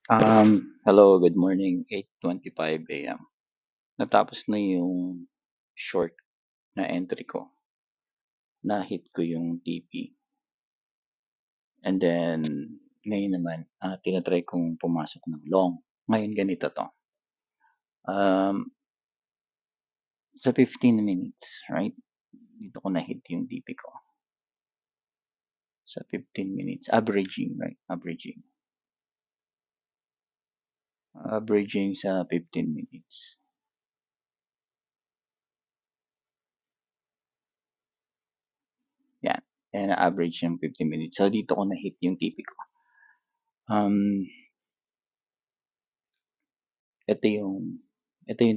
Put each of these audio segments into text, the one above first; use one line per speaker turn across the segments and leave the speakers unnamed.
Hello, good morning, 8:25 AM. Natapos na yung short na entry ko. Na-hit ko yung TP. And then, ngayon naman, tinatry kong pumasok ng long. Ngayon ganito to. Um, sa 15 minutes, right? Dito ko na-hit yung TP ko. Sa 15 minutes. Averaging, right? Averaging. Averaging sa 15 minutes. Yan. And average yung 15 minutes. So, dito ko na-hit yung TP ko. Um, ito yung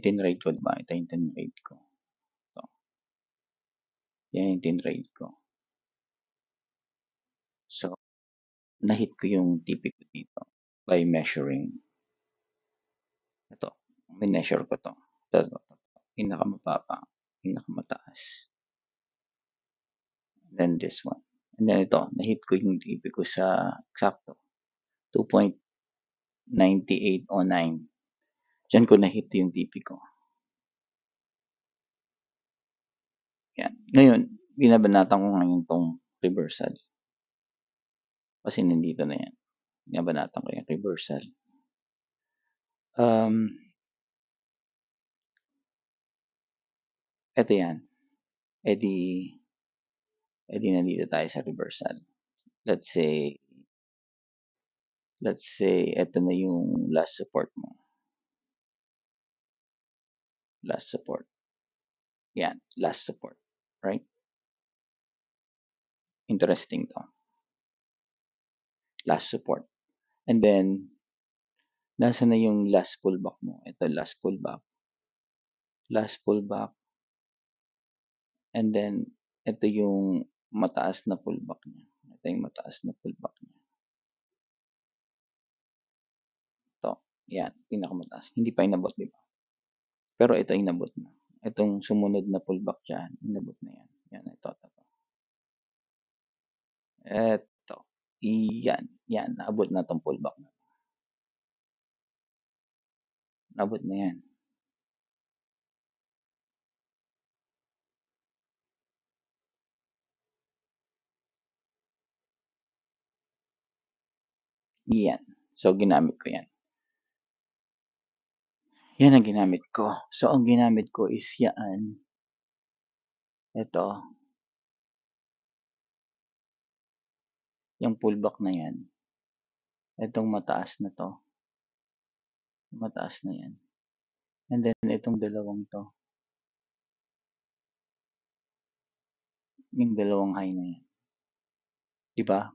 tinrade ko, diba? Ito yung tinrade ko. So, yan yung tinrade ko. So, na-hit ko yung TP ko dito by measuring. Ito, mineasure ko to. Ito. Pinakamababa, pinakamataas. Then this one. And then ito, na-hit ko yung TP ko sa eksakto. 2.9809. Diyan ko na-hit yung TP ko. Yan. Ngayon, binabanatan ko ngayon tong reversal. Kasi nandito na yan. Binabanatan ko yung reversal. Ito yan. Edi nandito tayo sa reversal. Let's say, ito na yung last support mo. Last support. Yan, last support. Right? Interesting to. Last support. And then, nasa na yung last pullback mo? Ito, last pullback. Last pullback. And then, ito yung mataas na pullback niya. Ito yung mataas na pullback niya. Ito. Yan, pinakamataas. Hindi pa inabot, di ba? Pero ito inabot na. Itong sumunod na pullback dyan, inabot na yan. Yan, ito. Eto. Yan. Yan. Naabot na tong pullback na. Naabot na yan. Yan. So, ginamit ko yan. Yan ang ginamit ko. So, ang ginamit ko is yan. Ito. Yung pullback na yan. Itong mataas na to. Mataas na yan. And then, itong dalawang to. Yung dalawang high na yan. Diba?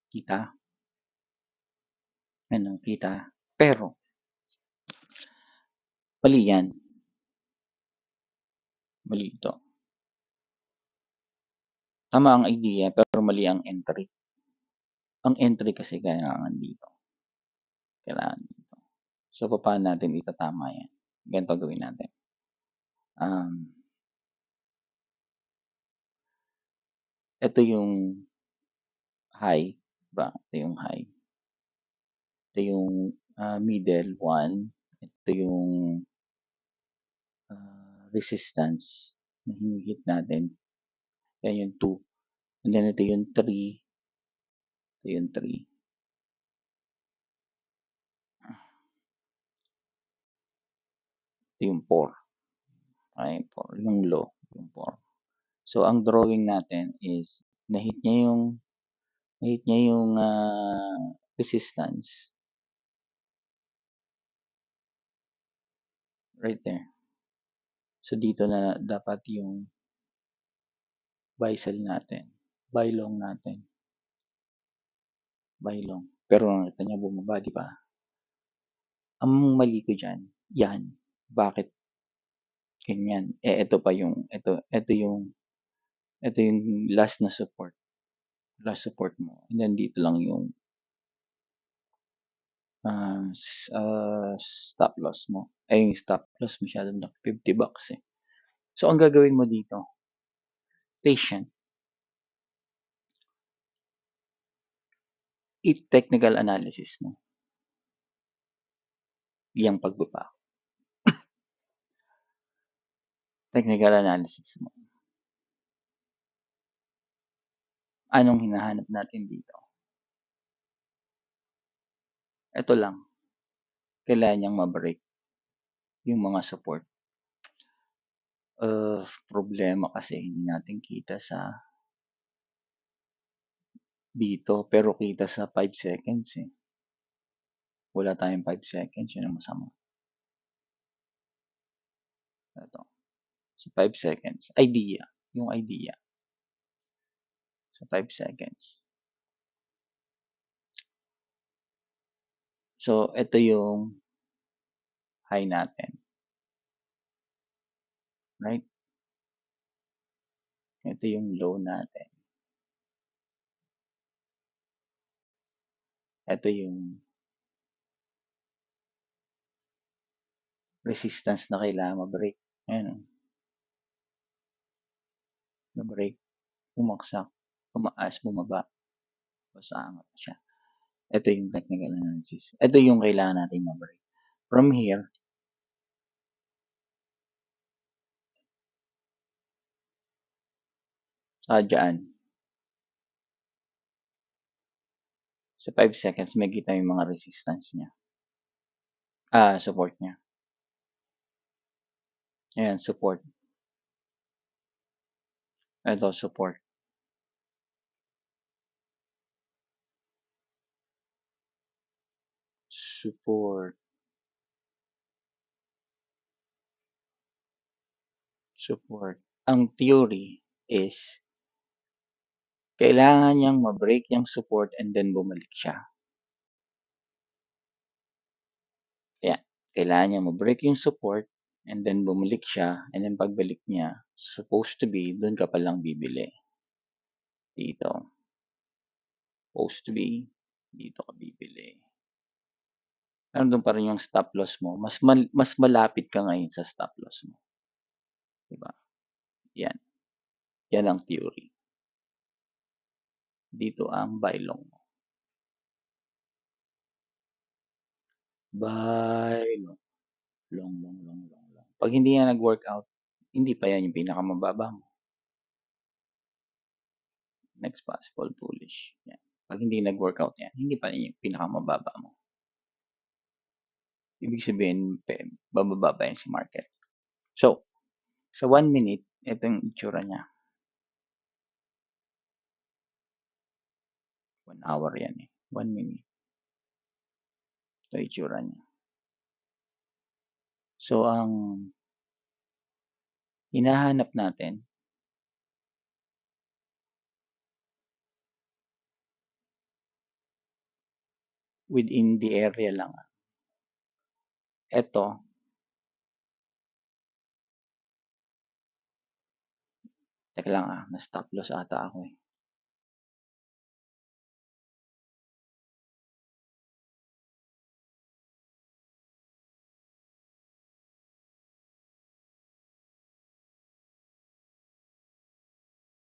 Kita? Ano, kita? Pero, mali yan. Mali ito. Tama ang idea, pero mali ang entry. Ang entry kasi kailangan dito. Kailangan dito. So, paano natin itatama yan? Ganito gawin natin. Ito yung high. Diba? Ito yung high. Ito yung middle 1. Ito yung resistance na hinihit natin. Yan yung 2. And then ito yung 3. Ito yung 3. Ito yung 4. Okay, 4. Yung low. Yung 4. So, ang drawing natin is nahit niya yung resistance. Right there. So, dito na dapat yung buy sell natin. Buy long natin. Buy long. Pero nakita niya bumaba, di ba? Ang mali ko dyan, yan. Bakit ganyan? Ito pa yung, ito yung last na support. Last support mo. And then dito lang yung stop loss mo. Yung stop loss masyadong na $50 eh. So, ang gagawin mo dito, patient. Technical analysis mo. 'yang pagbaba. Technical analysis mo. Anong hinahanap natin dito? Ito lang, kailangan niyang ma-break yung mga support. Problema kasi hindi natin kita sa dito, pero kita sa 5 seconds eh. Wala tayong 5 seconds, yun ang masama. Ito, sa 5 seconds, idea, yung idea sa 5 seconds. So, ito yung high natin, right? Ito yung low natin. Ito yung resistance na kailangan ma-break. Ayan, na-break, bumaksak, tumaas, bumaba, basta angat siya. Ito yung technical analysis. Ito yung kailangan natin ma-break. From here, dyan, sa 5 seconds, may kita yung mga resistance niya. Support niya. Ayan, support. Ito, support. Support. Support. Ang theory is, kailangan niyang ma-break yung support and then bumalik siya. Ayan. Kailangan niya ma-break yung support and then bumalik siya and then pagbalik niya, supposed to be, doon ka palang bibili. Dito. Supposed to be, dito ka bibili. Nandun pa rin yung stop loss mo. Mas malapit ka ngayon sa stop loss mo. Diba? Yan. Yan ang theory. Dito ang buy long mo. Buy long. Long. Pag hindi yan nag-workout, hindi pa yan yung pinakamababa mo. Next possible bullish. Yan. Pag hindi nag-workout yan, hindi pa yan yung pinakamababa mo. Ibig sabihin, bababa pa yan si market. So, sa 1 minute, ito yung itsura niya. 1 hour yan eh. 1 minute. Ito yung itsura niya. So, ang hinahanap natin, within the area lang. Ito, teka lang na stop loss ata ako eh.